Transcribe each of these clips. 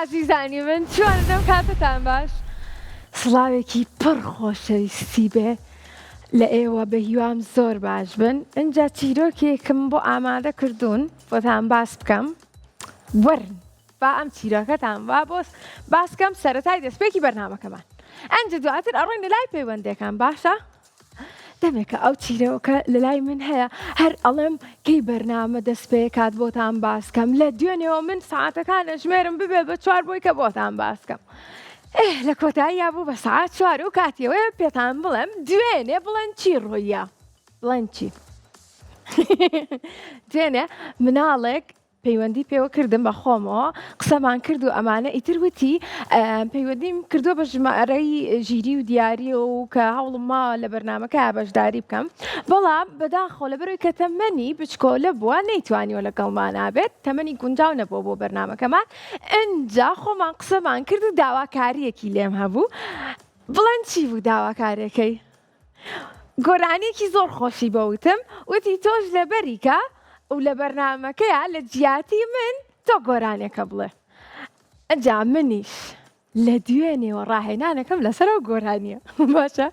عزیزانی من چۆنتان کاتتان باش سڵاوێکی پڕ خۆشەویستی بێ لە ئێوە بە هیوام زۆر باش بن ئەنجا چیرۆکێکم بۆ ئامادە کردوون بۆتان باس بکەم وەرن با ئەم چیرۆکەتان وا بۆ باسکەم سەرەتای دەستپێکی بەرنامەکەمان ئەنجا دواتر ئەڕۆین لە لای پەیوەندەکان باشە دەمێکە ئەو چیرۆکە لە لای من هەیە هەر ئەڵێم کەی بەرنامە دەستپێ کات بۆتان باسکەم لە دوێنێەوە من ساعتەکان ژمێرم ببێ بە 4 بۆی کە بۆتان باسکەم لە کۆتایییا بوو بە ساعت 4 و کاتیەوەی پێتان بڵێم دوێنێ بڵێن چی ڕۆیە بڵێن چی دوێنێ مناڵێک پەیوەندی پێوە کردم بە خۆمەوە قسەمان کرد و ئەمانە ئیتر وتی پەیوەندیم کردووە بە ژمارەی ژیری و دیاری و کە هەوڵم ماوە لە بەرنامەکە بەشداری بکەم بەڵام بەداخۆ لەبەرەوەی کە تەمەنی بچکۆلە بووە نەیتوانیەوە لەگەڵمان نابێت تەمەنی گونجاو نەبووە بۆ بەرنامەکەمان ئەنجا خۆمان قسەمان کرد و داواکاریەکی لێم هەبوو بڵێن چی بوو داواکاریەکەی گۆرانێکی زۆر خۆشی بەوتم وتی تۆش لەبەریکە و لە بەرنامەکەیە لە جیاتی من تۆ گۆرانێکە بڵێ ئەجا منیش لە دوێنێەوە ڕاهێنانەکەم لەسەر ئەو گۆرانیە باشە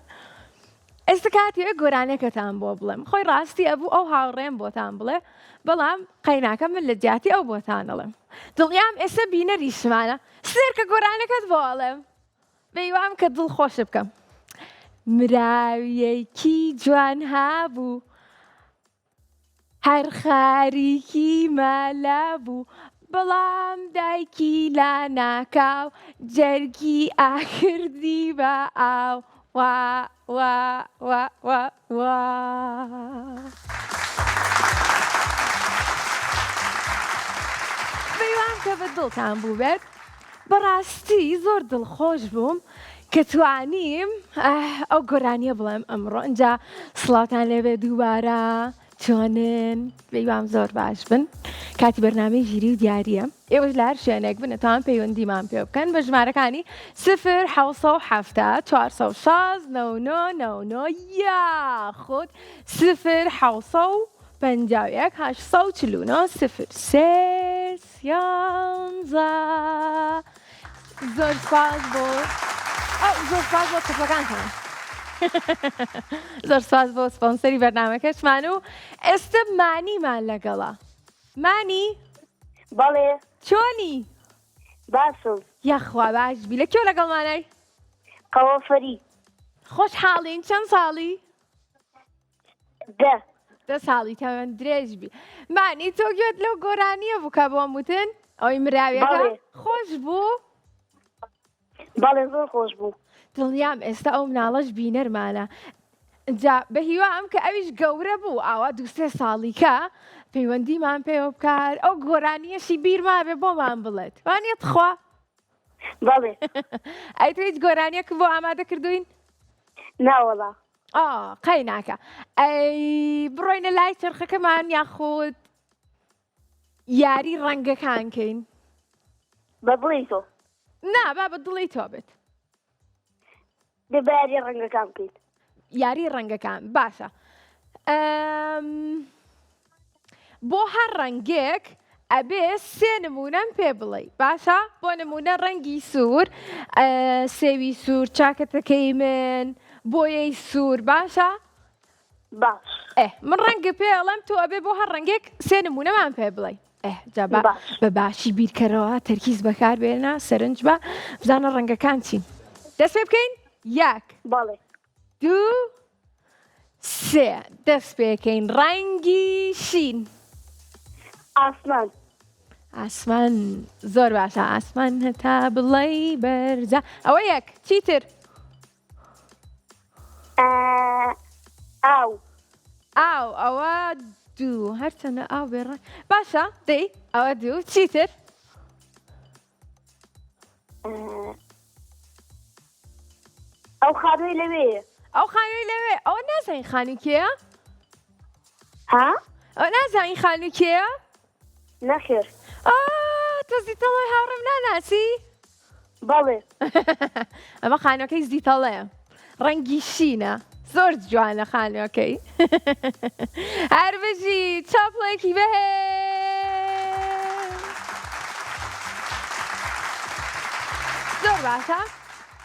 ئێستا کاتیوێ گۆرانێکەتان بۆ بڵێم خۆی ڕاستی ئەبوو ئەو هاوڕێم بۆتان بڵێ بەڵام قەیناکە من لە جیاتی ئەو بۆتان دەڵێم دڵیام ئێستا بینەریشمانە سێر کە گۆرانەکەت بۆ ئەڵێم بەیوام کە دڵ خۆش بکەم مراویەکی جوان هابوو هەر خاریکی مەلا بوو بەڵام دایکی لا ناکاو جەرگی ئاکردی بە ئاو وا وا وا وا وا بەیوان کە بە دڵتان بوو بێت بەڕاستی زۆر دڵخۆش بووم کە توانیم ئەو گۆرانیە بڵێم ئەمڕۆ ئەنجا سڵاوتان لێبێ دووبارە چۆنن بەیوام زۆر باش بن کاتی بەرنامەی ژیری و دیاریە ئێوەش لە هەر شوێنێک بن ئەتوان پەیوەندیمان پێ بکەن بە ژمارەکانی 0 416 99 یاخود 0 751 849 03 11 زۆر سپاس بۆ زۆر سپاس بۆ کەفەکانتان زۆر سپاس بۆ سپۆنسەری بەرنامەکەشمان و ئێستا مانیمان لەگەڵا مانی بەڵێ چۆنی باشم یاخوا باشبی لە کێو لەگەڵمانای قەوەفەری خۆش حاڵین چەند ساڵی دە ساڵی تەمەەن درێژبی مانی تۆ گوێت لەو گۆرانیە بوو کە بۆم وتن ئەوی مراویەکە خۆش بوو بەڵێ زۆر خۆش بوو دڵنیام ئێستا ئەو مناڵەش بینەرمانە جا بە هیوام کە ئەویش گەورە بوو ئاوا 2-3 ساڵیکە پەیوەندیمان پێوە بکار ئەو گۆرانیەشی بیرما بێ بۆمان بڵێت وانێت خوا بەڵێ ئەی تۆ هیچ گۆرانیەک بۆ ئامادە کردوین ناوەڵا قەی ناکە ئەی بڕۆینە لای چرخەکەمان یاخود یاری ڕەنگەکان کەین بە دڵی تۆ نا با بە دڵی تۆ بێت دەباری ڕەنگەکان بکەیت یاری ڕەنگەکان باشە بۆ هەر ڕەنگێک ئەبێ 3 نمونەم پێ بڵێ باشە بۆ نمونە ڕەنگی سوور سێوی سوور چاکەتەکەی من بۆیەی سوور باشە باش من ڕەنگە پێ ئەڵێم تۆ ئەبێ بۆ هەر ڕەنگێک 3 نمونەمان پێ بڵێ بە باشی بیرکەرەوە تەرکیز بەکار بێنە سەرنج بە بزانە ڕەنگەکان چین دەست پێ بکەین 1 بەڵێ 2 3 دەست پێکەین ڕەنگی شین ئاسمان ئاسمان زۆر باشە ئاسمان هەتا بڵێ بەرزە ئەوە 1 چیتر ئاو ئەوە 2 هەرچەنە ئاو بێڕە باشە دەی ئەوە 2 چیتر ئەو خانووی لەوەیە ئەو خانووی لەوێ ئەوە نازانین خانووی کێیە ها ئەو نازانین خانووی کێیە نەخێر تۆ زیتەڵی هاوڕێم ناناسی بەڵێ ئەمە خانووەکەی زیتەڵەیە ڕەنگی شینە زۆر جوانە خانووەکەی هەر بژی چاپڵێکی بەهێ باشە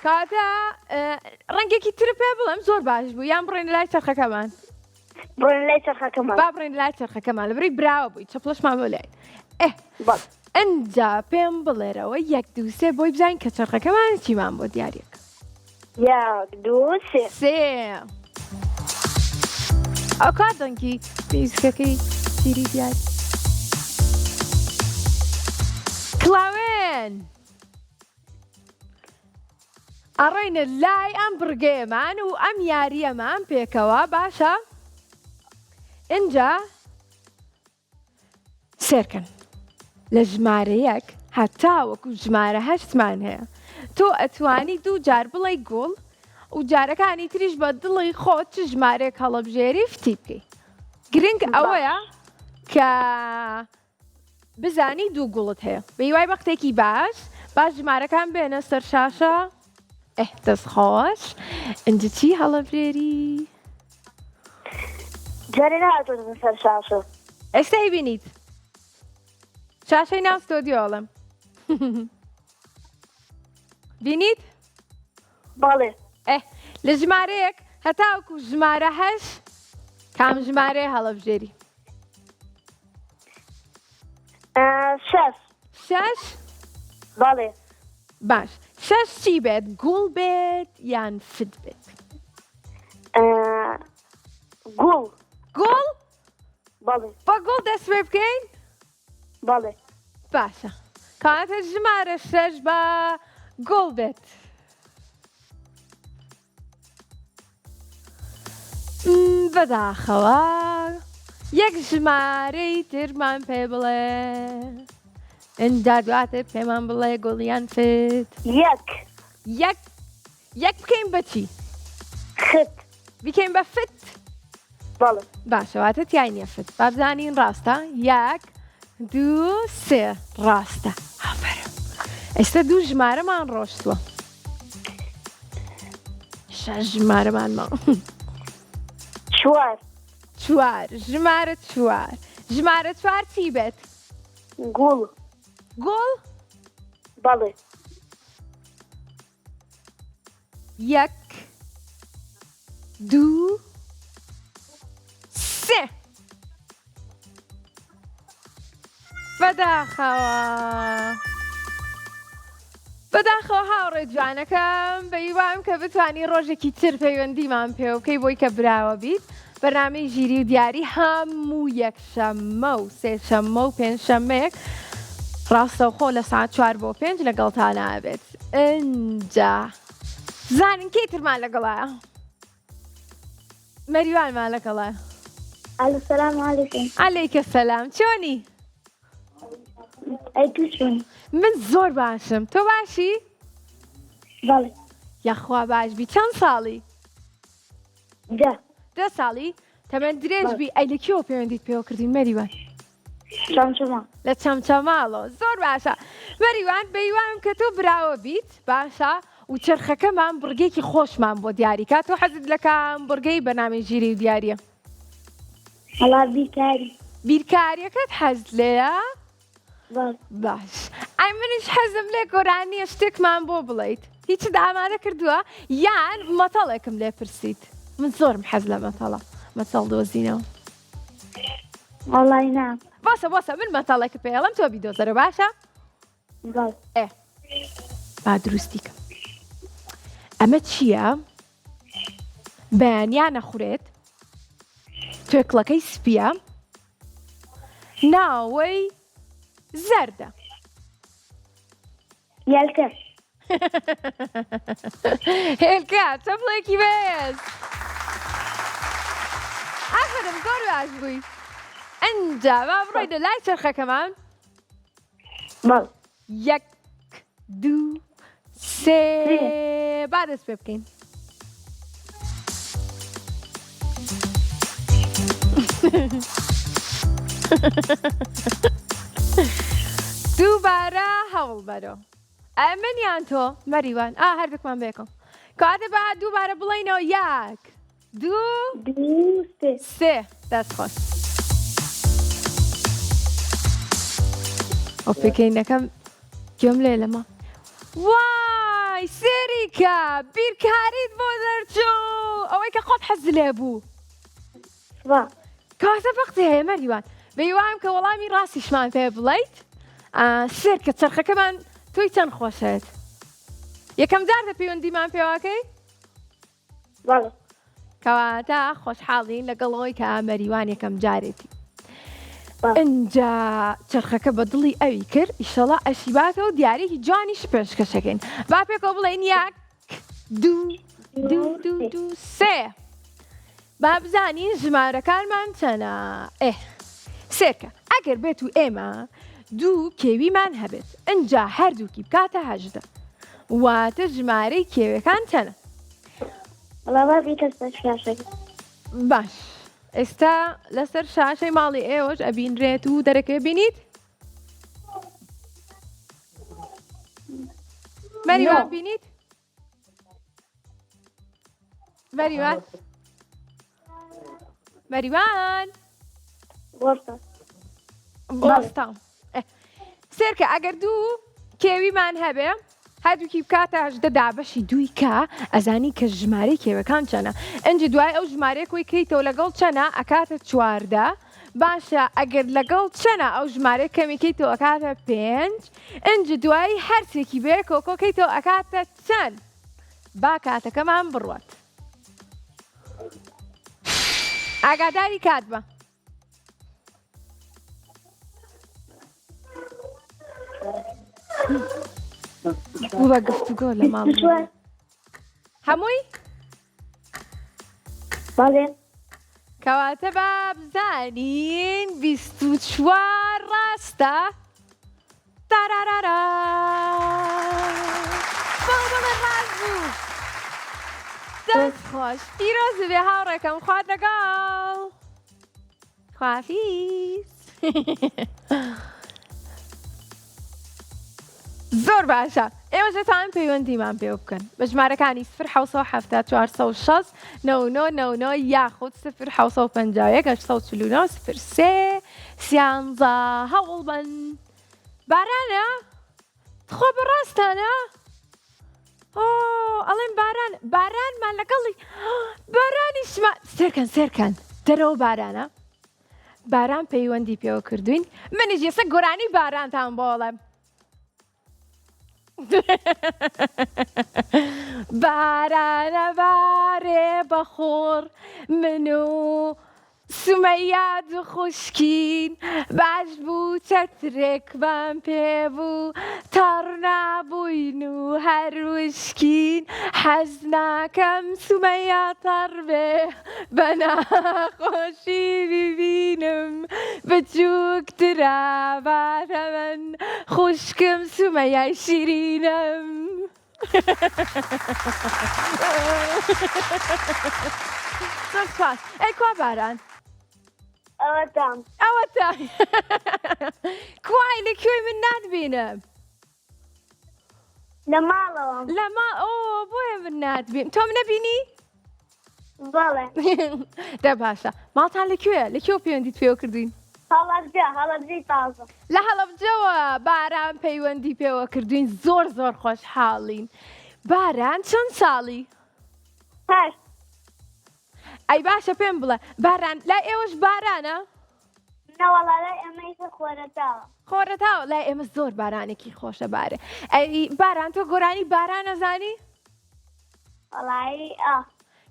کاتە ڕەنگێکی تر پێ بڵێم زۆر باش بوو یان بڕێن لای چرخەکەمان بڕۆین لای چرخەکەمان. با بڕێن لای چرخەکەمان لەبەری براوە بووی چەپڵەشمان بۆ لای بەڵێ. ئەنجا پێم بڵێرەوە 1 2 3 بۆی بزانین کە چرخەکەمان چیمان بۆ دیارێک 1 2 3 سێ ئەو کاتەنکی پیسکەکەی شیری دیار کڵاوێن ئەڕێنە لای ئەم بڕگەیەمان و ئەم یاریەمان پێکەوە باشە ئینجا سێرکەن لە ژمارەیەک هەتاوەکو ژمارە 8مان هەیە تۆ ئەتوانی 2 جار بڵێ گوڵ و جارەکانی تریش بە دڵی خۆت چ ژمارەیەک هەڵەبژێری فتی بکەی گرنگ ئەوەیە کە بزانی 2 گوڵت هەیە بەیوای بەختێکی باش ژمارەکان بێنە سەر شاشە دەستخۆش ئەنجە چی هەڵەبژێری جارێ نهاتۆتە سەر شاشە ئێستا بینیت شاشەی ناو ستۆدیۆڵم بینیت بەڵێ لە ژمارەیەک هەتاوەکو ژمارە 8 کام ژمارەیە هەڵەبژێری 6 بەڵێ باش 6 چی بێت گوڵ بێت یان فت بێت گوڵ گوڵ بەڵێ بە گوڵ دەست پێ بکەین بەڵێ باشە کاتە ژمارە 6 بە گوڵ بێت بەداخەوە 1 ژمارەی ترمان پێ بڵێ ئەنجا دواتر پێمان بڵێ گوڵیان فت 1 بکەین بەچی خت بکەین بە فت بەڵێ باشەواتە تیای نییە فت با بزانین ڕاستە 1 2 3 ڕاستە ئافرم ئێستا 2 ژمارەمان ڕۆشتووە 6 ژمارەمان ماوە 4 ژمارە 4 ژمارە 4 چی بێت گوڵ گوڵ بەڵێ 1 2 3 بەداخەوە هاوڕێ جوانەکەم بەیوام کە بتوانی ڕۆژێکی تر پەیوەندیمان پێ بکەی بۆی کە براوە بیت بەرنامەی ژیری و دیاری هەموو یەکشەممە و سێشەممە و پێنجشەممەیەک ڕاستەوخۆ لە ساعت 4 بۆ 5 لەگەڵتان نابێت ئەنجا زانین کێ ترمان لەگەڵایە مەریوانمان لەگەڵایە السلام علیکم عەلەیکە سەلام چۆنی ئەی تو چۆنی من زۆر باشم تۆ باشی بەڵێ یاخوا باشبی چەند ساڵی 10 ساڵی تەمەەن درێژبی ئەی لە کێوە پەیوەندیت پێوە کردین مەریوان چەمچەما لە چەمچەماڵەوە زۆر باشە مەریوان بەیوان کە تۆ براوە بیت باشە و چرخەکەمان بڕگەیەکی خۆشمان بۆ دیاریکە تۆ حەزت لەکەم بڕگەی بەنامەی ژیری و دیارە هەڵا بیرکاری بیرکاریەکەت حەزت لێیە باش ئەی منش حەزم لێ گۆرانیە شتێکمان بۆ بڵیت هیچت ئامادە کردووە یان مەتەڵێکم لێ پرسیت من زۆرم حەز لە مەتەڵ دۆزینەوە وەڵای نام باشە من مەتەڵێکە پێڵم تۆ بیدۆزەرە باشە بەڵێ با دروستیکە ئەمە چییە بەیانیان نەخورێت توێکڵەکەی سپیە ناوەی زەردە هێلکە هێلکە چەپڵێکی بێز ئافرم زۆر باش بووی ئەنجا با بڕۆینە لای چرخەکەمان بەڵێ 1 2 3 با دەست پێ بکەین دووبارە هەوڵ بەرەوە ئەمنیان تۆ مەریوان هەردووکمان بێکم کاتە بە دووبارە بڵێنەوە 1 2 3 دەست خۆش ئەو پێکەینەکەم گوێم لێ لەمە وای وای سێریکە بیرکاریت بۆ دەرچوو ئەوەی کە خۆت حەز لێ بوو با کاسە وەقتی هەیە مەریوان بەیوام کە وەڵامی ڕاستیشمان پێ بڵیت سێرکە چرخەکەمان تۆی چەند خۆشێت یەکەم جارتە پەیوەندیمان پێواکەی بەڵێ کەواتە خۆشحاڵین لەگەڵەوەی کە مەریوان یەکەم جارێتی با ئەجا چرخەکە بە دڵی ئەوی کرد ئیشەڵا ئەشیباتەوە دیارێکی جوانیش پێشکەشەکەین با پێکەوە بڵێن یەک دوو سێ با بزانین ژمارەکانمان چەنە سێرکە ئەگەر بێت و ئێمە دوو کێویمان هەبێت ئەجا هەردووکی بکاتە هەژدە واتە ژمارەی کێوەکان چەنە وەڵا با بیتە سەر شاشەکە باش ئێستا لەسەر شاشەی ماڵی ئێوەش ئەبینرێت و دەرەکەی بینیت مەریوان بینیت مەریوان مەریوان وەرتە بۆستان سێرکە ئەگەر دوو کێویمان هەبێ هەردووکی بکاتە هەژدە دابەشی دووی کە ئەزانی کە ژمارەی کێوەکان چەنە ئەنج دوای ئەو ژمارەیە کۆی کەیتەوە لەگەڵ چەنە ئەکاتە چواردە باشە ئەگەر لەگەڵ چەنە ئەو ژمارەی کەمیکەیتەوە ئەکاتە پێنج ئەنج دوای هەرسێکی بێ کۆکۆکەیتەوە ئەکاتە چەند با کاتەکەمان بڕوات ئاگاداری کات بە بووە گفتوگۆ لە ماڵ هەمووی بەڵێ کەواتە با بزانین 24 ڕاستە تارارارا بەڵێ ڕاست بوو دەست خۆش پیرۆز بێ هاوڕێکەم خوارد لەگەڵ خوافیز زۆر باشە ئێوە دەتوانن پەیوەندیمان پێ بکەن بە ژمارەکانی 0 406 99 یاخود 0 551 849 03 13 هەوڵ بن بارانە خۆ بەڕاستانە ئەڵێن بارانمان لەگەڵی بارانیشمان سێرکەن دەرەوە بارانە باران پەیوەندی پێوە کردوین منیش ێستا گۆرانی بارانتان بۆڵێم بارانە بارێ بەخۆڕ من و سومەیاد خوشکین باش بوو چەترێکمان پێبوو تەڕ نابووین و هەروشکین حەز ناکەم سومەیا تەڕ بێ بە ناخۆشی ببینم بچووکترا بارە من خوشکم سومەیای شیرینم سپاس ئەی کوا باران ئەوەتان ئەوەتە کوای لەکوێی من ناتبینم لە ماڵەوەم لە ماڵ بۆیە من ناتبین تۆم نەبینی؟ بەڵێ دە باشە ماڵتان لەکوێ لەکوێ پەیوەندیت پێوە کردوین؟ هەڵەبجەی تازە لە هەڵەبجەوە باران پەیوەندی پێوە کردوین زۆر خۆشحاڵین باران چەند ساڵی؟ هەشت ئەی باشە پێم بڵێ باران لای ئێوەش بارانە؟ نەوەڵا لای ئەمەیکە خۆرەتاوە خۆرەتاوە لای ئێمە زۆر بارانێکی خۆشە بارێ ئەی باران تۆ گۆرانی باران نەزانی؟ وەڵایی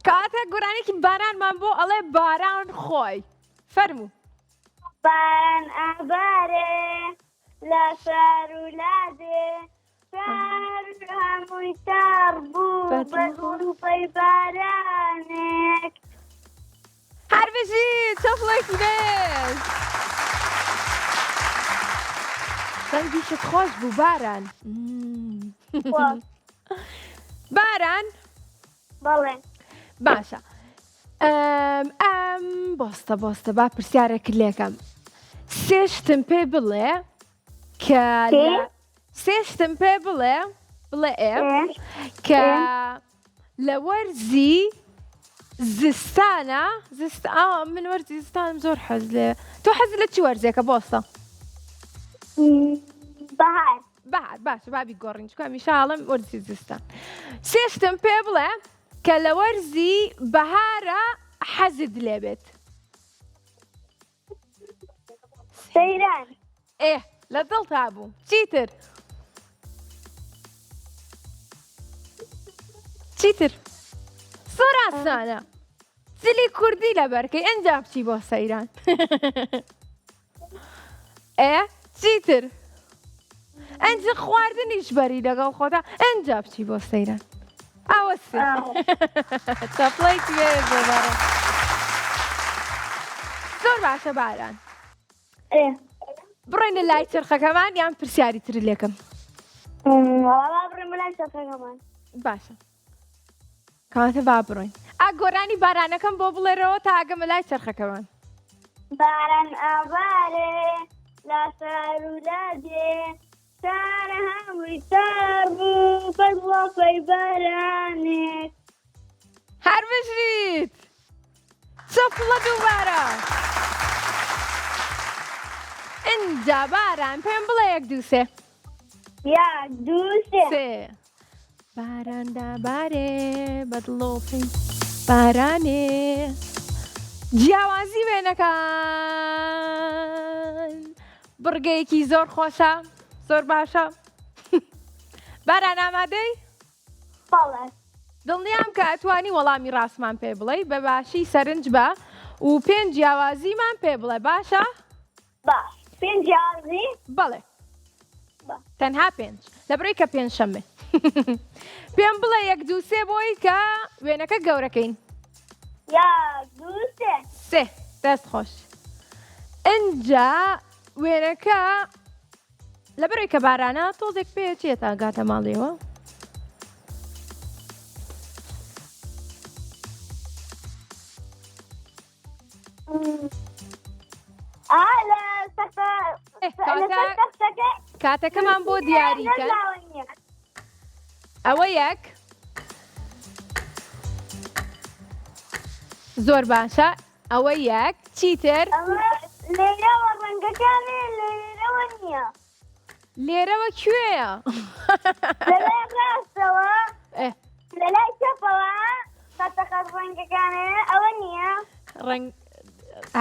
کەواتە گۆرانێکی بارانمان بۆ ئەڵێ باران خۆی فەرموو باران ئابارێ لە شار و لادێ شار هەمووی تاڕ بوو بە گوڵوپەی بارانێک هەربژی چەفڵێکی بێت دەنگیشت خۆش بوو باران باران بەڵێ باشە ئەم بۆستە با پرسیارێک لێکەم سێشتم پێ بڵێ کە سێشتم پێ بڵێ کە لە وەرزی زستانە من وەرزی زستانم زۆر حەز لێ تۆ حەز لە چی وەرزێکە بۆستە؟ بەهار بەهار باشە بابی گۆڕین چکە میشاڵم وەرزی زستان سێشتم پێ بڵێ کە لە وەرزی بەهارە حەزت لێبێت سەیران لە دڵ تا بوو چیتر زۆر ئاسانە زلی کوردی لەبەرکەی ئەنجا بچی بۆ سەیران چیتر ئەنج خواردنیش بەری لەگەڵ خۆتا ئەنجا بچی بۆ سەیران ئەوە چەپڵێکی بێبارە زۆر باشە باران بڕێنە لای چرخەکەمان یان پرسیاری تر لێکم بڕێمە لای چەرخەکەمان باشە کاتە با بڕۆین گۆرانی بارانەکەم بۆ بڵێرەوە تا ئەگەمە لای چرخەکەمان باران ئابارێ لا سار و لا دێ سارە هەمووی تار بوو بەر وڵۆپەی بارانێک هەر بژیت چەپڵە دووبارە ئینجا باران پێم بڵێ یەک دوو سێ یەک دوو سێ باران دابارێ بەدڵۆپەی بارانێ جیاوازی وێنەکان بڕگەیەکی زۆر خۆشە زۆر باشە باران ئامادەی؟ بەڵێ دڵنیام کە ئەتوانی وەڵامی ڕاستمان پێ بڵێ بە باشی سەرنج بە و پێنج جیاوازیمان پێ بڵێ باشە؟ باش پێنج جیاوازی؟ بەڵێ تەنها پێنج لەبەرەوەی کە پێنجشەممە پێم بڵێ یەک دوو سێ بۆی کە وێنەکە گەورەکەین یەک دوو سێ دەست خۆش ئەنجا وێنەکە لەبەرەوەی کە بارانە تۆزێک پێ چێتە گاتە ماڵیەوە کاتەکەمان بۆ دیاریکە ئەوە یەک زۆر باشە ئەوە یەک چیتر لێرەوە ڕەنگەکانی لێرەوە نییە لێرەوە کوێیە لەلای ڕاستەوە لەلای چەپەوە خەتەخەت ڕەنگەکانەیە ئەوە نییە ڕەنگ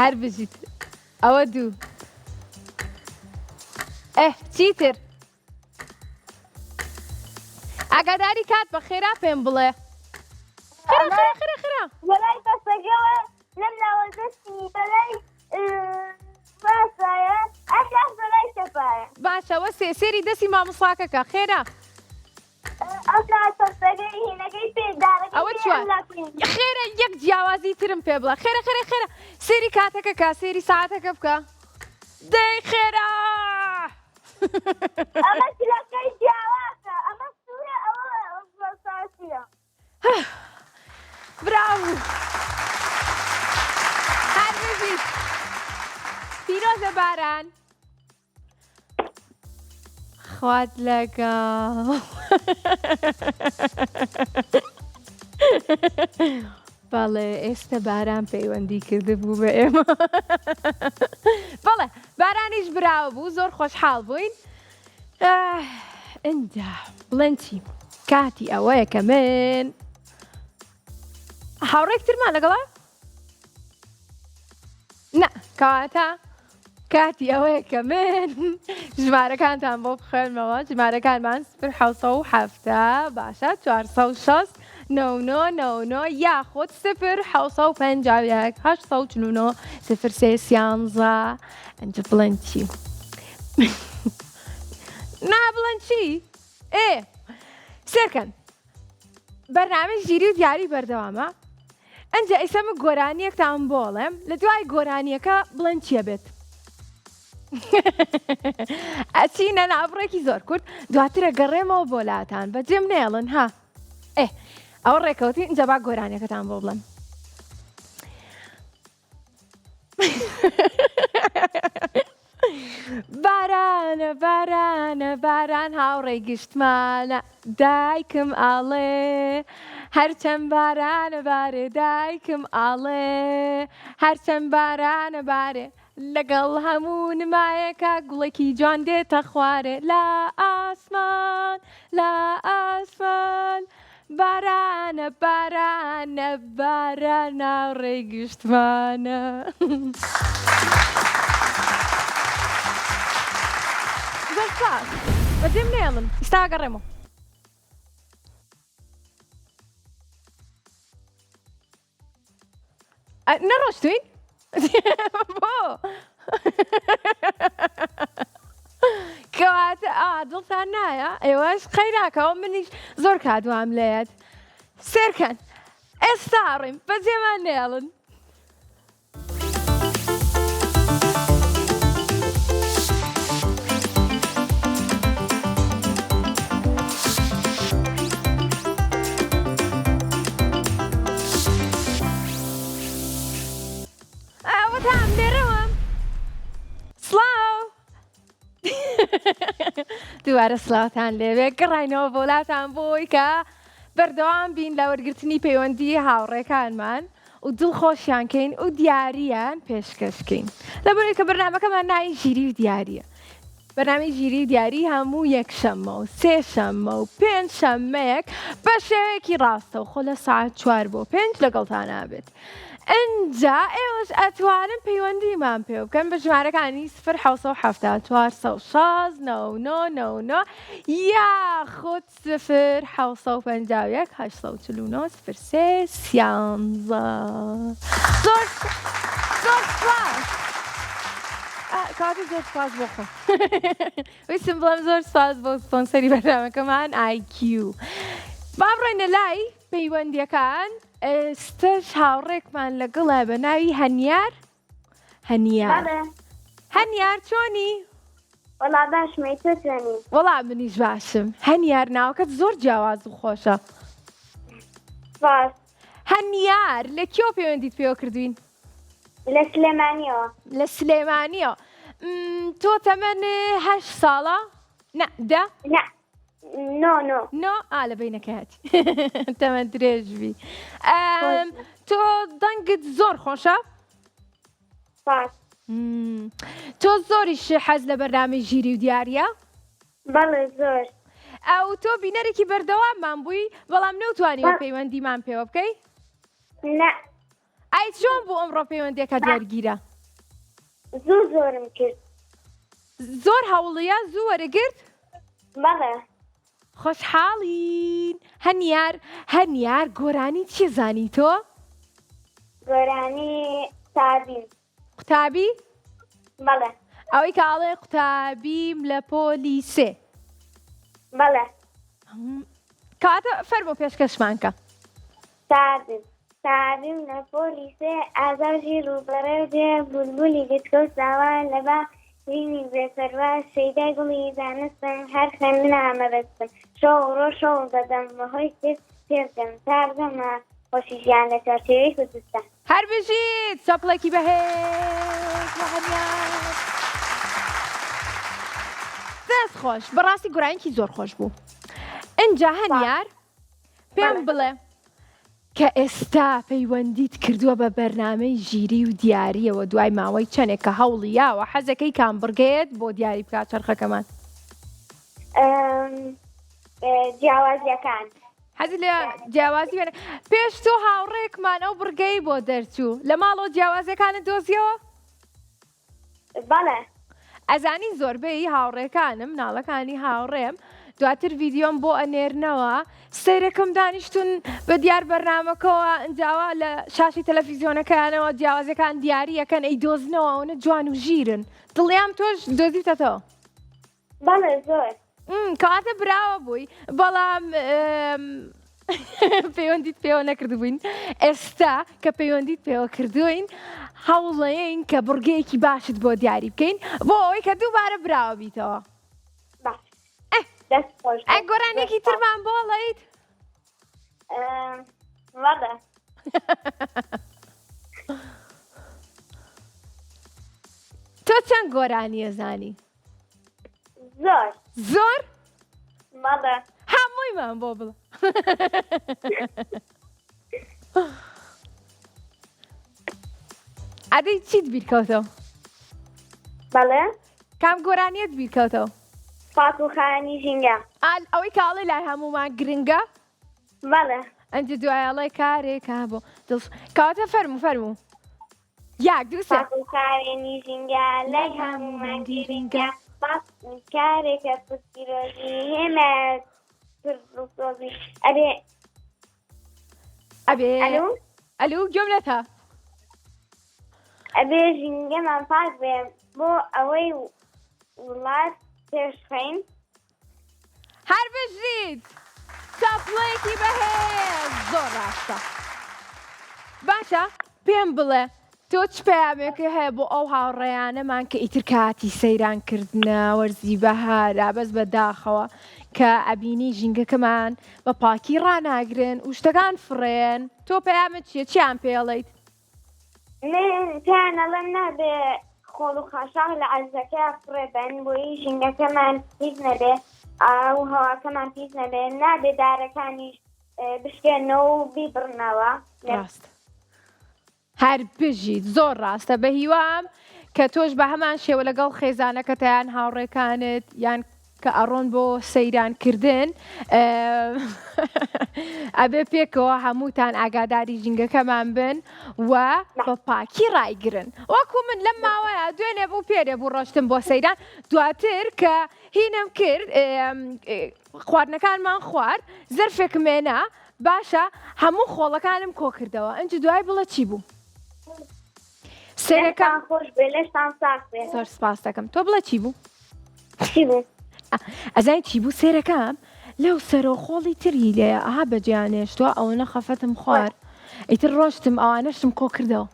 هەر بژیت ئەوە دوو چیتر ئاگاداری کات بە خێرا پێم بڵێ خێرا لەلای دەستەکەوە لەم لاوە دەستی بەلای باسایە ئەشاش بەلای چەپایە باشەوە سێری دەستی مامۆستاکەکە خێرا ئەوسا دەستەکەی هینەکەی پێدارەکەی ئەوە چوار خێرا یەک جیاوازی ترم پێ بڵێ خێرا سێری کاتەکە کا سێری ساعتەکە بکە دەی خێرا ئەمە چلەکەی جیاوازە ئەمە سوورە ئەوە ساسیە براو هەر بژیت پیرۆزە باران خوات لەگەڵ بەڵێ ئێستا باران پەیوەندی کرده بوو بە ئێمە بەڵێ بارانیش براوە بوو زۆر خۆشحاڵ بووین ئینجا بڵێن چی کاتی ئەوەیە کە من هاوڕێکترمان لەگەڵا؟ نە کەواتە کاتی ئەوەیە کە من ژمارەکانتان بۆ بخێنمەوە ژمارەکانمان 1970 باشە 460 99 یاخود 0 751 849 ئەنجە بڵێن چی؟ نا بڵێن چی؟ سێرکەن بەرنامەی ژیری و دیاری بەردەوامە ئەنجە ئیسەمە گۆرانیەکتان بۆڵێم لە دوای گۆرانیەکە بڵێن چیە بێت؟ ئەچینە ناوڕێکی زۆر کورت دواترە گەڕێمەوە بۆ لاتان بەجێم نێڵن ها ئەوە ڕێکەوتی ئینجا با گۆرانیەکەتان بۆ بڵێن بارانە بارانە باران هاوڕێی گشتمانە دایکم ئاڵێ هەرچەند بارانە بارێ دایکم ئاڵێ هەرچەند بارانە بارێ لەگەڵ هەموو نمایەکە گوڵێکی جوان دێتە خوارێ لە ئاسمان لە ئاسمان بارانە بارانە بارانە ڕێگشتمانە. زۆر سپاس بەجێم نێڵن ئێستا گەڕێمەوە. نەڕۆشتوین؟ بۆ کەواتە دڵتان نایە ئێوەش خەیراکەوە منیش زۆر کادوام لێت سێرکەن ئێستا ڕێم بەجێمان نێڵن. ئەوەتان لێرەوەم سڵاو دووارە سڵاوتان لێوێ گەڕاینەوە بۆ وڵاتان بۆی کە بەردەوام بین لە وەرگرتنی پەیوەندی هاوڕێکانمان و دڵخۆشیانکەین و دیاریان پێشکەشکەین لەبەرەوەی کە بەرنامەکەمان ناوی ژیری و دیاریە. بەرنامەی ژیری و دیاری هەموو یەکشەممە و سێشەممە و پێنجشەممەیەک بە شێوەیەکی ڕاستە و خۆ لە ساعت 4 بۆ 5 لەگەڵتان نابێت. ئەجا ئێوەش ئەتوانن پەیوەندیمان پێ بکەن بە ژمارەکانی 0 یاخود 0 849 03 13. زۆر سپاس. کاتی زۆر سپاس بۆ خۆم ویستم بڵێم زۆر سپاس بۆ سپۆنسەری بەرنامەکەمان IQ. با بڕۆینە لای پەیوەندیەکان. ئێستش هاوڕێکمان لەگەڵە بە ناوی هەنیار. هەنیار چۆنی؟ وەڵا باشمەی تۆ چۆنی؟ وەڵا منیش باشم. هەنیار ناوەکەت زۆر جیاواز و خۆشە. باش. هەنیار لە کێوە پەیوەندیت پێوە کردوین؟ لە سلێمانیەوە. لە سلێمانیەوە. تۆ تەمەن 8 ساڵە؟ نە 10؟ نۆ لە بینەکە هاتی تەمەن درێژبی. تۆ دەنگت زۆر خۆشە؟ باش. تۆ زۆریش حەز لە بەرنامەی ژیری و دیاریە؟ بەڵێ زۆر. ئەو تۆ بینەرێکی بەردەواممان بووی بەڵام نەوتوانیوە پەیوەندیمان پێوە بکەی؟ نە. ئای چۆن بوو ئەمڕۆ پەیوەندیەکە دەرگیرە؟ زۆرم کرد. زۆر هەوڵیە زوو وەرەگرت؟ بەڵێ. خۆشحاڵین. هەنیار گۆرانی چی زانی تۆ؟ گۆرانی قوتابیم. قوتابی؟ بەڵێ. ئەوەی کاڵێ قوتابیم لە پۆلیسێ. بەڵێ. کاتە فەرمۆ پێشکەشمان کە. قوتابیم لە پۆلیسێ ئازاژی ڕووبەرەوجێ بولبولی گچکە و ساوان لەبا وینی بێسەرباز شەیدای گوڵی دانستن هەر خوێندنە ئامەبەستن شەو شەو دەدەم بەهۆی پێردەم تا بگەمە خۆشیژیان لە چارچێوەی کوردستان. هەر بژیت چەپڵێکی بەهێز بۆ هەنیار. دەست خۆش بەڕاستی گۆرانیکی زۆر خۆش بوو. ئەجا هەنیار پێم بڵێ کە ئێستا پەیوەندیت کردووە بە بەرنامەی ژیری و دیاریەوە دوای ماوەی چەندێک کە هەوڵی یاوە حەزەکەی کامبڕگەیەت بۆ دیاری بکات چرخەکەمان؟ جیاوازیەکان. حەزی لە جیاوازی وێنە پێش تۆ هاوڕێکمان ئەو بڕگەی بۆ دەرچوو لە ماڵەوە جیاوازیەکانت دۆزیەوە؟ بەڵێ. ئەزانی زۆربەی هاوڕێکانم ناڵەکانی هاوڕێم دواتر ڤیددیۆم بۆ ئەنێرنەوە سەیرەکەم دانیشتون بە دیار بەرنامەکەەوە ئەنجاوا لە شاشی تەلەڤیزیۆنەکانەوە جیاوازەکان دیاریەکەن ئەی دۆزنەوە ئەوەنە جوان و ژیرن دڵیام تۆش دۆزیتەوە؟ بەڵێ زۆر. کەواتە براوە بووی بەڵام پەیوەندیت پێوە نەکردبووین. ئێستا کە پەیوەندیت پێوە کردوین هەوڵەیەین کە بڕگەیەکی باشت بۆ دیاری بکەین بۆ ئەوەی کە دووبارە براوە بیتەوە. گۆرانێکی ترمان بۆڵیت؟ بەڵێ. تۆ چەند گۆرانیە زانی؟ زۆر. زۆر؟ بەڵێ. هەموویمان بۆ بڵە. ئەدەی چیت بیرکەوتەوە؟ بەڵێ کام گۆرانیت بیرکەوتەوە پاک و خانی ژینگە ئەوەی کاڵی لای هەمومان گرنگە بەڵێ ئەنج دوایەڵی کارێکا بۆ کاتە فەرموو یاک دووسێ پاک و خاوێنی ژینگە لای هەمومان گرنگە پاک کارێکە پشتیرۆژی هێمە سۆزی ئەبێ ئەلو ئەلو گوێم لەتە ئەبێ ژینگەمان پاک بێ بۆ ئەوەی وڵات پێشخەین هەر بژیت چاپڵەیەکی بەهێز زۆر ڕاستە باشە پێم بڵێ تۆ چ پەیامێکی هەیە بۆ ئەو هاوڕێیانەمان کە ئیتر کاتی سەیرانکردنە وەرزی بەهارا بەس بەداخەوە کە ئەبینی ژینگەکەمان بە پاکی ڕناگرن و شتەکان فڕێن تۆ پەیامت چییە چیان پێڵیت من پێیانەڵێم نابێ خۆڵ و خاشاق لە عەرزەکە فڕێبن بۆی ژینگەکەمان پیس نەبێ ئاو هەواکەمان پیس نەبێ نابێ دارەکانیش بشکێنەوە و بیبڕنەوە ڕاست هەر بژیت زۆر ڕاستە بە هیوام کە تۆش بە هەمان شێوە لەگەڵ خێزانەکەتیان هاوڕێکانت یان کە ئەڕۆن بۆ سەیرانکردن ئەبێ پێکەوە هەمووتان ئاگاداری ژینگەکەمان بن و بە پاکی ڕایگرن وەکو من لەم ماوەیە دوێنێ بوو پێرێ بوو ڕۆشتم بۆ سەیران دواتر کە هینم کرد خواردنەکانمان خوارد زەرفێکم مێنا باشە هەموو خۆڵەکانم کۆ کردەوە ئەنج دوای بڵە چی بوو سێرەکان خۆش بێ لەشتان ساق بێ زۆر سپاس دەکەم تۆ بڵە چی بوو چی بوو ئەزای چی بوو سێرەکەم لەو سەرۆخۆڵی تری لێ ئاها بەجیانێشتووە ئەوەنە خەفەتم خوارد ئیتر ڕۆشتم ئەوانەشتم کۆ کردەوە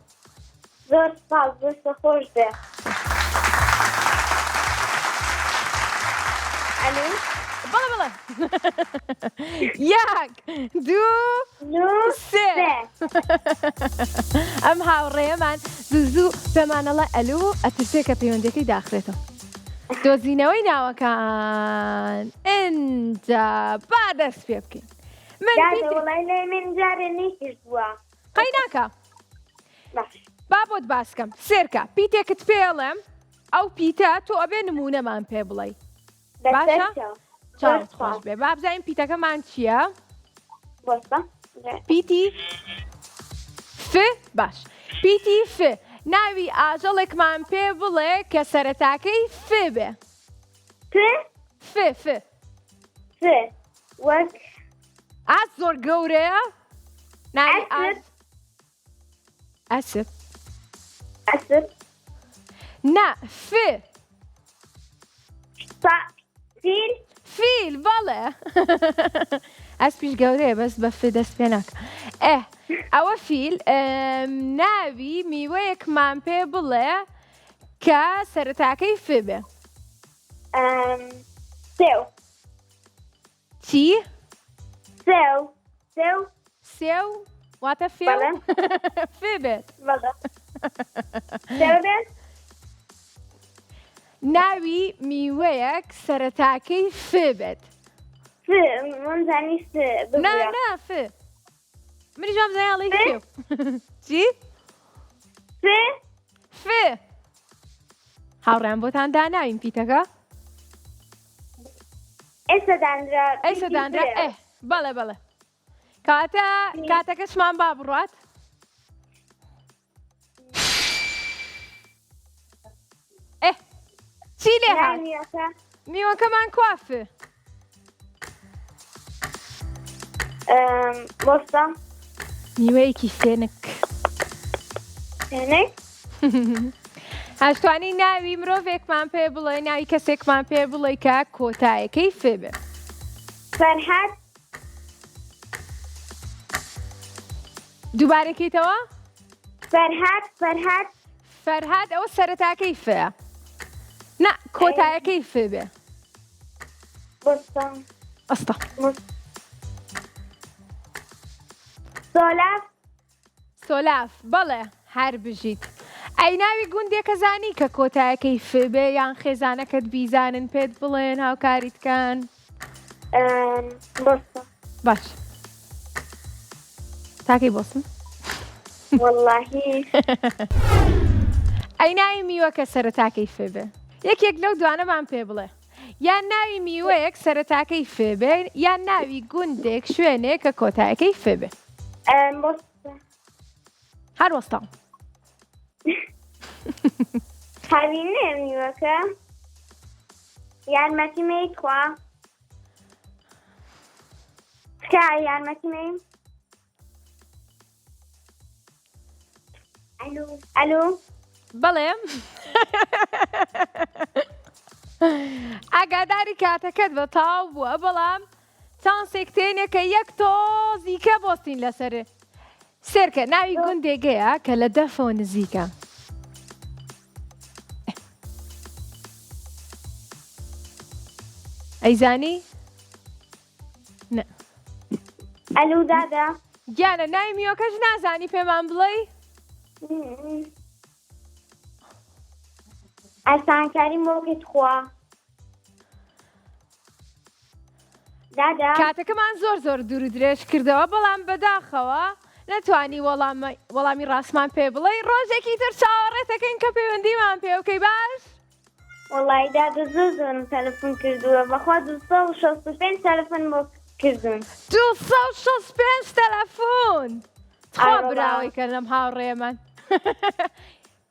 زۆر سپاس دەستە خۆش بێ ئەلو بڵێ بڵێ یاک دوو سێ ئەم هاوڕێیەمان زوو پێمانەڵە ئەلو ئەترسێ کە پەیوەندەکەی داخرێتەوە دۆزینەوەی ناوەکان ئینجا با دەست پێ بکەین وڵای لێ من جارێ نەیکردووە قەی ناکە با بۆت باسکەم سێرکە پیتێکت پێڵێم ئەو پیتە تۆ ئەبێ نمونەمان پێ بڵێ باشە چاوت خۆش بێ با بزانین پیتەکەمان چییە پیتی ف باش پیتی ف ناوی ئاژەڵێکمان پێ بڵێ کە سەرەتاکەی ف بێ ف وەک ئاس زۆر گەورەیە ناوی ئەسپ ئەسپ نا ف فیل فیل بەڵێ ئەسپیش گەورەیە بەس بە ف دەست پێ ناکە ئەوە فیل ناوی میوەیەکمان پێ بڵێ کە سەرەتاکەی ف بێ سێو چی؟ سێو واتە فێو ف بێت سێو بێت ناوی میوەیەک سەرەتاکەی ف بێت منزانی نا ف منیش هم زایاڵی فێو چی؟ ف هاوڕێم بۆتان داناوین پیتەکە ئێستا دانرا بەڵێ بەڵێ کاتەکەشمان با بڕات چی لێ هات میوەکەمان کوافە بۆستە میوەیەکی فێنک هەشتوانی ناوی مرۆڤێکمان پێ بڵێ ناوی کەسێکمان پێ بڵێ کە کۆتایەکەی فێ بێ فەرهاد دووبارەکەیتەوە فەرهاد ئەوە سەرەتاکەی فەیە نا کۆتایەکەی فێ بێ ئەستا سۆلاف بەڵێ هەر بژیت ئەی ناوی گوندێکە زانی کە کۆتایەکەی ف بێ یان خێزانەکەت بیزانن پێت بڵێن هاوکاریتکان باش تاکەی بۆسم واللهی ئەی ناوی میوەکە سەرەتاکەی فێبێ یەکێک لەو دوانەمان پێ بڵێ یان ناوی میوەیەک سەرەتاکەی فێبێ یان ناوی گوندێک شوێنێک کە کۆتایەکەی فێبێ هەر وەستاڵ هاوینێ میوەکە یارمەتی مەی خوا تکا یارمەتی مەی ئەلو بەڵێ ئاگاداری کاتەکەت بە تاو بووە بەڵام چانسێک تێنێ کە یەک تۆزیکە بۆستین لەسەرێ سێرکە ناوی گوندێگەیە کە لە دەفەوە نزیکە ئەیزانی؟ ئەلو دادا گیانە ناوی میوەکەش نازانی پێمان بڵێ؟ ئەسانکاری مۆکت خوا دادا کاتەکەمان زۆر دوور و درێژ کردەوە بەڵام بەداخەوە نەتوانی وەڵامی ڕاستمان پێ بڵێ ڕۆژێکی تر چاوەڕێتەکەین کە پەیوەندیمان پێ بکەی باش؟ وەڵی دادا زۆرم تەلەفۆن کردووە بەخوا 265 تەلەفۆن بۆ کردوون 265 تەلەفۆن خوا بابا. براوەی کە لەم هاوڕێمان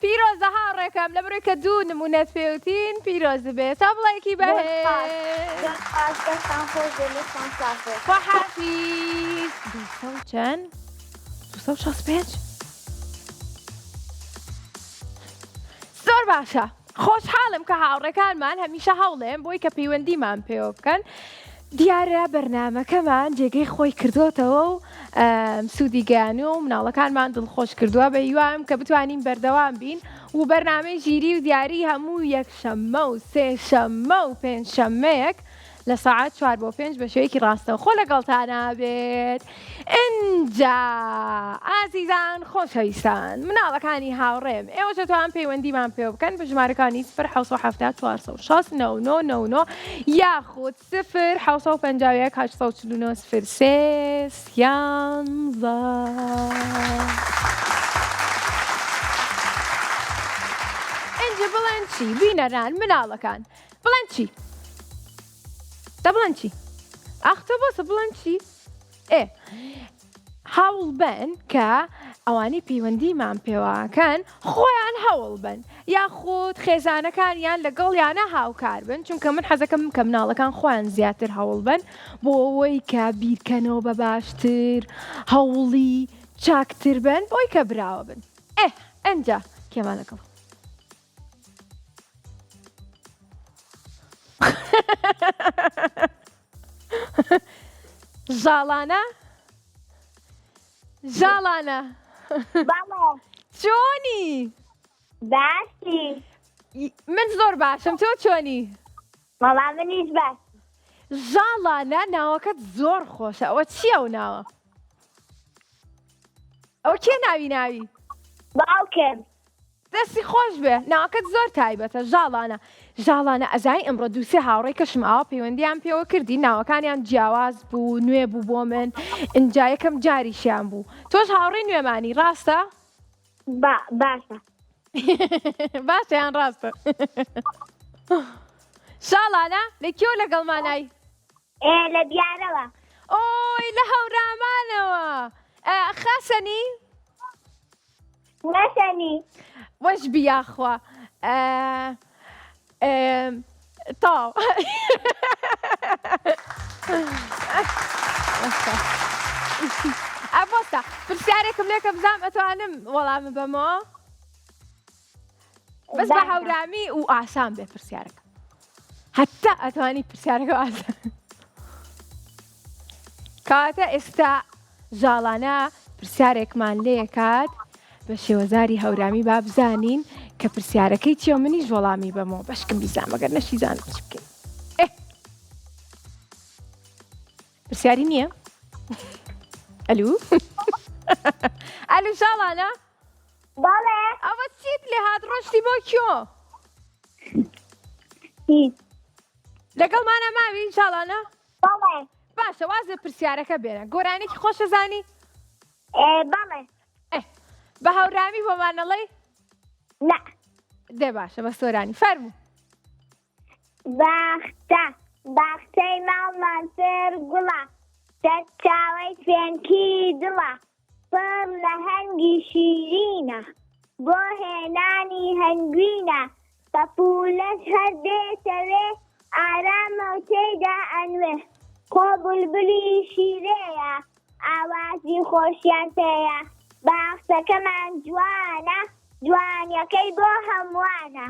پیرۆزە هاوڕێکم لە بڕێ کە دوو نمونەت پێوتین پیرۆز بێت تا بڵێکی بەهێ خواحافیز 200 چەند؟ 265 زۆر باشە خۆشحاڵم کە هاوڕێکانمان هەمیشە هەوڵێن بۆی کە پەیوەندیمان پێوە بکەن دیارە بەرنامەکەمان جێگەی خۆی کردوتەوە و سوودی گەیانی و مناڵەکانمان دڵخۆش کردووە بە هیوام کە بتوانین بەردەوام بین و بەرنامەی ژیری و دیاری هەموو یەکشەممە و سێشەممە و پێنجشەممەیەک لە ساعات 4 بۆ 5 بە شێوەیەکی ڕاستەوخۆ لەگەڵتانە بێت ئینجا ئازیزان خۆشەویستان مناڵەکانی هاوڕێم ئێوەش دەتوان پەیوەندیمان پێ بکەن بە ژمارەکانی 0 460 99 یاخود 0 751 849 03 11 ئینجا بڵێن چی بینەران مناڵەکان بڵێن چی دا بڵێن چی؟ ئاختە بۆسە بڵێن چی؟ هەوڵ بن کە ئەوانەی پەیوەندیمان پێواکەن خۆیان هەوڵ بن یاخود خێزانەکانیان لەگەڵیانە هاوکار بن چونکە من حەزەکەم کە مناڵەکان خۆیان زیاتر هەوڵ بن بۆ ئەوەی کە بیرکەنەوە بە باشتر هەوڵی چاکتر بن بۆی کە براوە بن ئەنجا کێمان لەگەڵ ژاڵانە ژاڵانە چۆنی باسی من زۆر باشم تۆ چۆنی مەڵا منیش باس ژاڵانە ناوەکەت زۆر خۆشە ئەوە چییە و ناوە ئەوە کێ ناوی باوکم دەستی خۆش بێ ناوەکەت زۆر تایبەتە ژاڵانە ئەزای ئەمڕۆ دووسێ هاوڕێی کەشم ئاوە پەیوەندیان پێوە کردی ناوەکانیان جیاواز بوو نوێ بوو بۆ من ئینجا یەکەم جاریشیان بوو تۆش هاوڕێی نوێمانی ڕاستە؟ باشە باشە یان ڕاستە شاڵانە لەکێوە لەگەڵمانایی لە دیارەوە ئۆی لە هەورامانەوە خەسەنی نەسەنی وەش بیاخوا تاو ئەبۆستا پرسیارێکم لێکە بزانم ئەتوانم وەڵامە بەمەوە بەس بە هەورامی و ئاسان بێ پرسیارەکە هەتا ئەتوانی پرسیارەکە ئاسان کاتە ئێستا ژاڵانە پرسیارێکمان لێکات بە شێوەزاری هەورامی با بزانین کە پرسیارەکەی چیە منیش وەڵامی بەمەوە بەشکم بیزانم ئەگەر نەشی زانم چی بکەین پرسیاری نییە؟ ئەلو؟ ئەلو ژاڵانە؟ بەڵێ ئەوە چیت لێ هات ڕۆشتی بۆ کیۆ؟ لەگەڵمانە ماوی ژاڵانە؟ بەڵێ باشە وازە پرسیارەکە بێنە گۆرانێکی خۆشە زانی؟ بەڵێ بە هەورامی بۆمانەڵێ؟ نە دێ باشە بە سۆرانی فەرموو. باختە باختەی ماڵمان سێر گوڵە چاوەی فێنکی دڵە پڕ لە هەنگی شیرینە بۆ هێنانی هەنگوینە پەپولەش هەر دێتەوێ ئارامە و تێیدا ئەنوێ خۆ بولبولی شیرەیە ئاوازی خۆشیان پێیە باختەکەمان جوانە جوانیەکەی بۆ هەمووانە.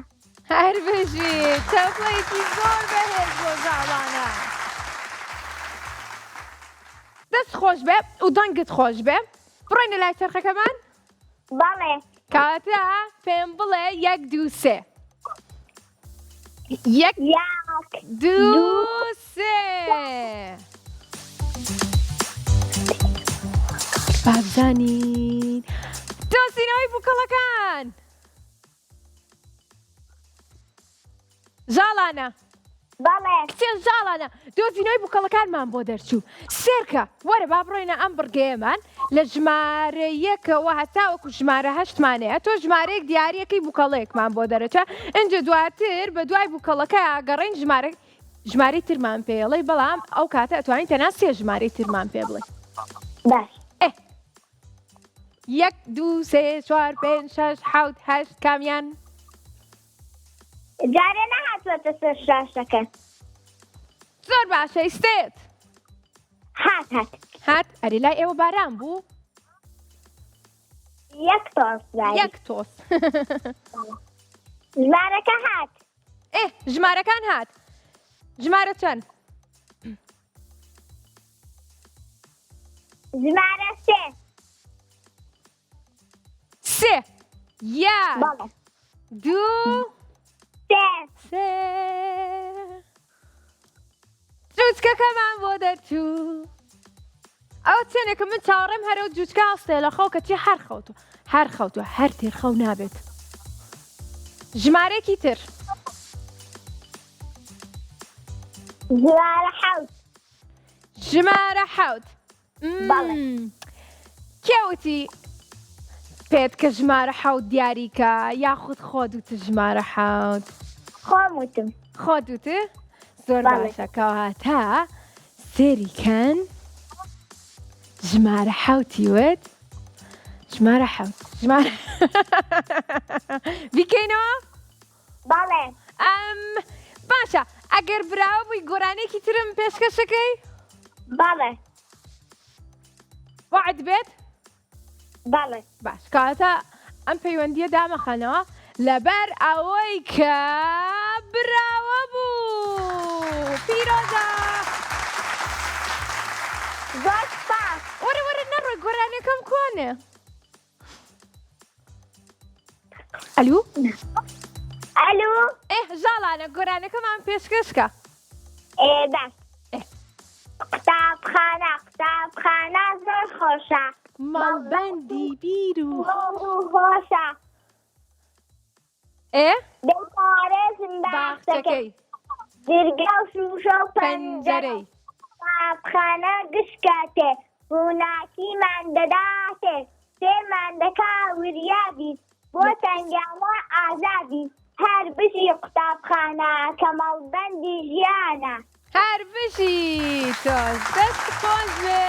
هەر بژیت تەپڵێکی زۆر بەهێز بۆ زاڵانە. دەست خۆش بێ و دەنگت خۆش بێ. بڕۆینە لای چەرخەکەمان. بەڵێ کاتە پێم بڵێ 1 2 3. 1 2 3. بابزانین دۆزینەوەی بووکەڵەکان. ژاڵانە بەڵێ کچێن ژاڵانە دۆزینەوەی بووکەڵەکانمان بۆ دەرچوو سێرکە وەرە با بڕۆینە ئەم بڕگەیەمان لە ژمارە 1ەوە هەتاوەکو ژمارە 8مانەیە تۆ ژمارەیەک دیارەکەی بووکەڵەیەکمان بۆ دەرەچە ئەنجە دواتر بە دوای بووکەڵەکە ئاگەڕین ژمارەی ترمان پێڵێ بەڵام ئەو کاتە ئەتوانین تەنها 3 ژمارەی ترمان پێ بڵێ. باش 1 2 3 4 5 6 7 8 کامیان جارێ نەهاتوەتە سەر شاشەکە زۆر باشە ئیستێت هات ئەری لای ئێوە باران بوو 1 تۆس 1 تۆس ژمارەکە هات ژمارەکان هات ژمارە چەند ژمارە 3 1 بەڵێ 2 3 جوچکەکەمان بۆ دەرچوو ئەو چێنێکە من چاوەڕێم هەرە و جوچکە هەستێ لە خەو کەچی هەر خەوتوە هەر تێرخەو نابێت. ژمارەیەکی تر ژمارە 7 بەڵێ کێوتی پێت کە ژمارە 7 دیاریکە یاخود خۆ دوتە ژمارە 7 خۆم وتم خۆ دوتە زۆر بەڵێ. باشە کەواتە سێریکەن ژمارە 7 وت ژمارە 7 ژمارە بیکەینەوە بەڵێ باشە ئەگەر براوە بووی گۆرانێکی ترم پێشکەشەکەی بەڵێ وعد بێت بەڵێ باش کاتە ئەم پەیوەندیە دامەخەنەوە لەبەر ئەوەی کە براوە بوو پیرۆزە زۆر سپاس وەرە نەڕۆی گۆرانەکەم کۆنێ ئەلو ئەلو ژاڵانە گۆرانەکەمان پێشکەشکە باش قوتابخانە زۆر خۆشە ماڵبەندی بیر و خۆشە دەپارێزم باخچەکەی جرگە و شوشە و پەنجەرەی قوتابخانە گشکاتێ ڕووناکیمان دەداتێ سێمان دەکا وریابی بۆ تەنگانە ئازادی هەر بژی قوتابخانە کە مەڵبەندی ژیانە هەر بژی تۆز دەست خۆش بێ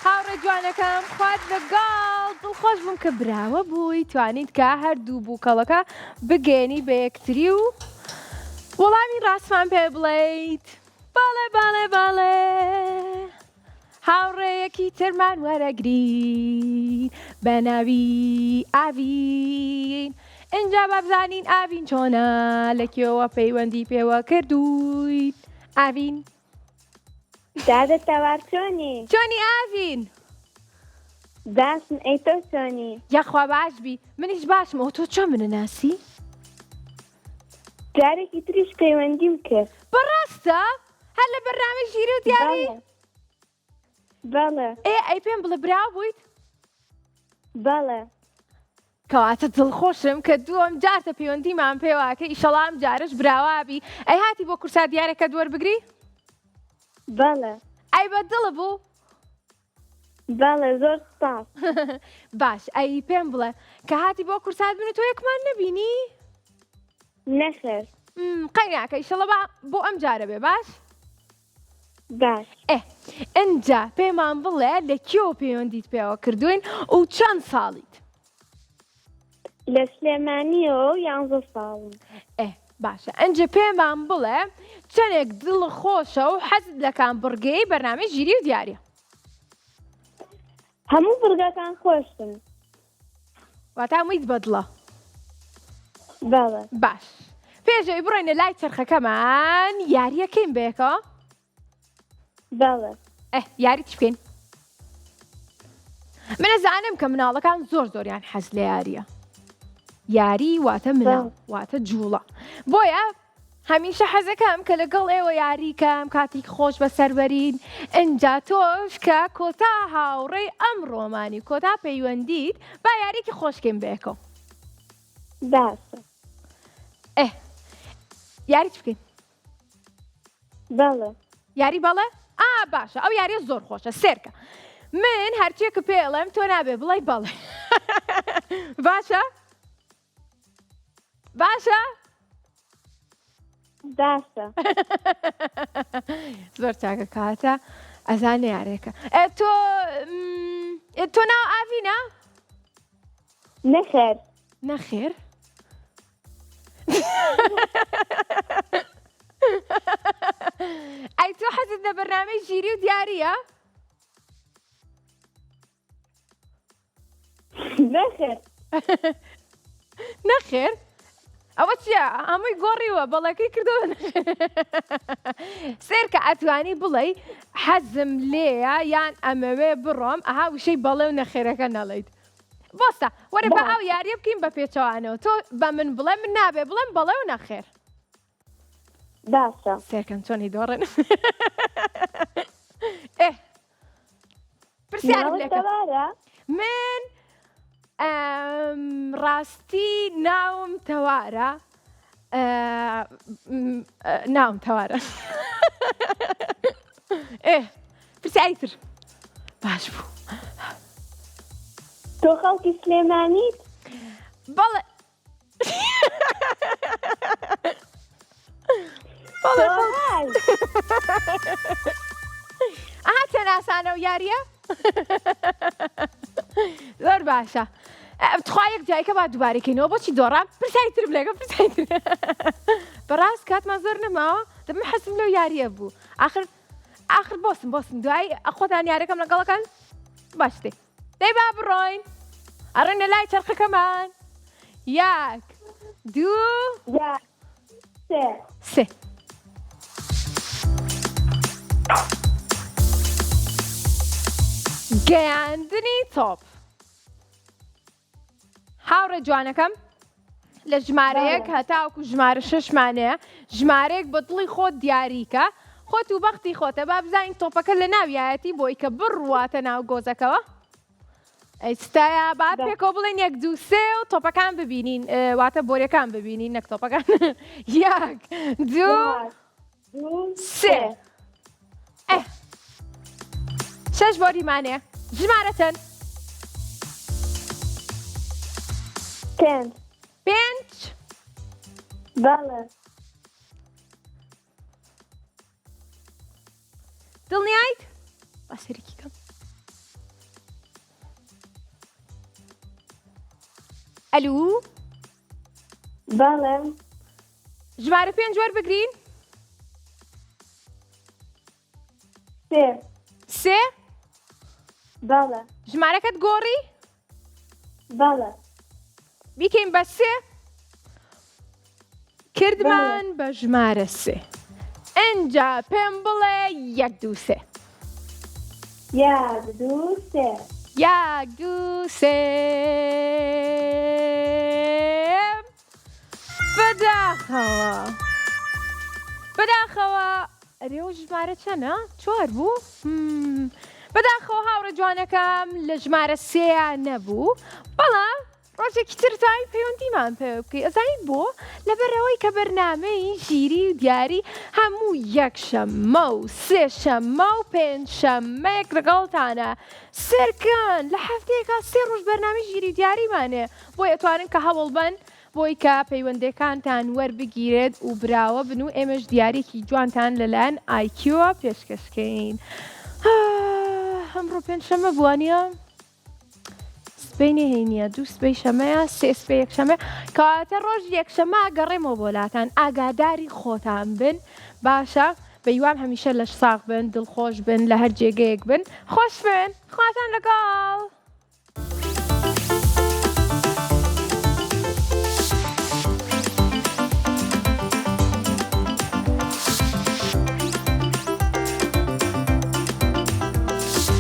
هاوڕێ جوانەکەم خوارد لەگەڵ دڵخۆش بووم کە براوە بووی توانیت کە هەردوو بووکەڵەکە بگەێنی بە یەکتری و وەڵامی ڕاستمان پێ بڵێیت باڵێ هاوڕێیەکی ترمان وەرەگرین بە ناوی ئاوین اینجا بابزانین ئاوین چۆنە لەکێوە پەیوەندی پێوە کردوویت ئاوین دادە تەوار چۆنی ئاوین باشم ئەی تۆ چۆنی یاخوا باش بی منیش باشم ئەو تۆ چۆن منە ناسی جارێکی تریش پەیوەندیم کرد بەڕاستە هەر لە بەرنامە ژیری و دیاری بەڵێ ئەی پێم بڵێ براو بوویت بەڵێ کەواتە دڵخۆشم کە دووەم جارتە پەیوەندیمان پێواکە ئیشەڵا ئەم جارش براوابی ئەی هاتی بۆ کورسا دیارەکە دووەربگری بەڵێ ئەی بەدڵە بوو بەڵێ زۆر سپاس باش ئەی پێم بڵێ کە هاتی بۆ کورسات بن و تۆ یەکمان نەبینی نەخێر قەیناکە ئیشەڵە بۆ ئەم جارە بێ باش؟ باش ئەنجا پێمان بڵێ لە کێوە پەیوەندیت پێوە کردوین و چەند ساڵیت؟ لە سلێمانیەوە 11 ساڵم باشە ئەنجە پێمان بڵێ چەندێک دڵ خۆشە و حەزت لە کامبورگەی بەرنامەی ژیری و دیارە؟ هەموو بورگەکان خۆشن واتە هەموویت بەدڵە؟ بەڵێ باش پێشەوەی بڕۆینە لای چرخەکەمان یاریەکەین بێکەوە؟ بەڵێ یاری چی بکەین؟ من ئەزانم کە مناڵەکان زۆر زۆریان حەز لە یاریە یاری واتە مناڵ واتە جوڵە بۆیە هەمیشە حەزەکەم کە لەگەڵ ئێوە یاریکەم کاتێک خۆش بەسەربەرین ئەنجا تۆش کە کۆتا هاوڕێی ئەم ڕۆمانی کۆتا پەیوەندیت با یاریکی خۆشکەین بێکەوە باشە یاری چی بکەین؟ بەڵێ یاری بەڵێ؟ باشە ئەو یاریە زۆر خۆشە سێرکە من هەرچێکە پێڵێم تۆ نابێ بڵێ بەڵێ باشە؟ باشە؟ باشە زۆر چاکە کاتە ئەزانێ یارێکە تۆ ناو ئاڤینە؟ نەخێر نەخێر؟ ئەی تۆ حەزت لە بەرنامەی ژیری و دیارە؟ نەخێر نەخێر؟ ئەوە چیە؟ هەمووی گۆڕیوە بەڵەکەی کردەوە سێرکە ئەتوانی بڵێ حەزم لێیە یان ئەمەوێ بڕۆم ئەها وشەی بەڵێ و نەخێرەکە نەڵێیت بۆستە وەرە بە ئەو یاریە بکەین بە پێچەوانەوە تۆ بە من بڵێ من نابێ بڵێم بەڵێ و نەخێر باشە سێرکەم چۆنی دۆڕێن پرسیارم لێکە من ڕاستی ناوم تەوارە ناوم تەوارە پرسیاری تر باش بوو تۆ خەڵکی سلێمانیت؟ بەڵێ چەند ئاسانە و یاریە؟ زۆر باشە بتخوا یەک جایکە با دووبارەکەینەوە بۆچی دۆڕام پرسیاری تر بلێگە پرسیاری تر بەڕاست کاتمان زۆر نەماوە دەبم حەزم لەو یاریە بوو ئاخر بۆسم دوای خۆتان یاریەکەم لەگەڵەکەن باش دێ دەی با بڕۆین ئەڕێنە لای چەرخەکەمان یەک دوو سێ گەیاندنی تۆپ هاوڕێ جوانەکەم لە ژمارەیەک هەتاوەکو ژمارە 6مانەیە ژمارەیەک بە دڵی خۆت دیاریکە خۆت و بەختی خۆتە با بزانین تۆپەکە لە ناویایەتی بۆی کە بڕواتە ناو گۆزەکەەوە ئەیستایە با پێکەوە بڵێن 1 2 3 و تۆپەکان ببینین واتە بۆریەکان ببینین نەک تۆپەکان 1 2 3 6 بۆریمانەیە ژمارە چەند؟ 5 بەڵێ دڵنیایت؟ با سەرێکی کەم ئەلو بەڵێ ژمارە 5 وەربگرین 3 بەڵێ ژمارەکەت گۆڕی؟ بەڵێ بیکەین بە 3 کردمان بە ژمارە 3 ئەنجا پێم بڵێ 1 2 3 1 2 3 1 2 3 بەداخەوە ئەرێ ژمارە چەنە؟ 4 بوو؟ بەداخەوە هاوڕە جوانەکەم لە ژمارە 3 نەبوو بەڵام ڕۆژێکی تر توانی پەیوەندیمان پێ بکەی ئەزانی بۆ لەبەرەوەی کە بەرنامەی ژیری و دیاری هەموو 1 شەممە و 3 شەممە و 5 شەممەیەک لەگەڵتانە سەرکەن لە هەفتەیەکە 3 ڕۆژ بەرنامەی ژیری و دیاریمانێ بۆ ئەتوانن کە هەوڵ بن بۆی کە پەیوەندەکانتان وەربگیرێت و براوە بن و ئێمەش دیارێکی جوانتان لەلایەن ئایکیوە پێشکەشکەین. ئەمڕۆ پێنجشەمە بووانە؟ سبەی نهێنیە، دوو سبەی شەمەیە، سێ سبەی یەکشەمە، کەواتە ڕۆژ یەکشەمە ئەگەڕێمەوە بۆلاتان. ئاگاداری خۆتان بن، باشە؟ بەیوان هەمیشە لە ساغ بن، دڵخۆش بن، لە هەر جێگەیەک بن، خۆش بن، خواتان لەگەڵ.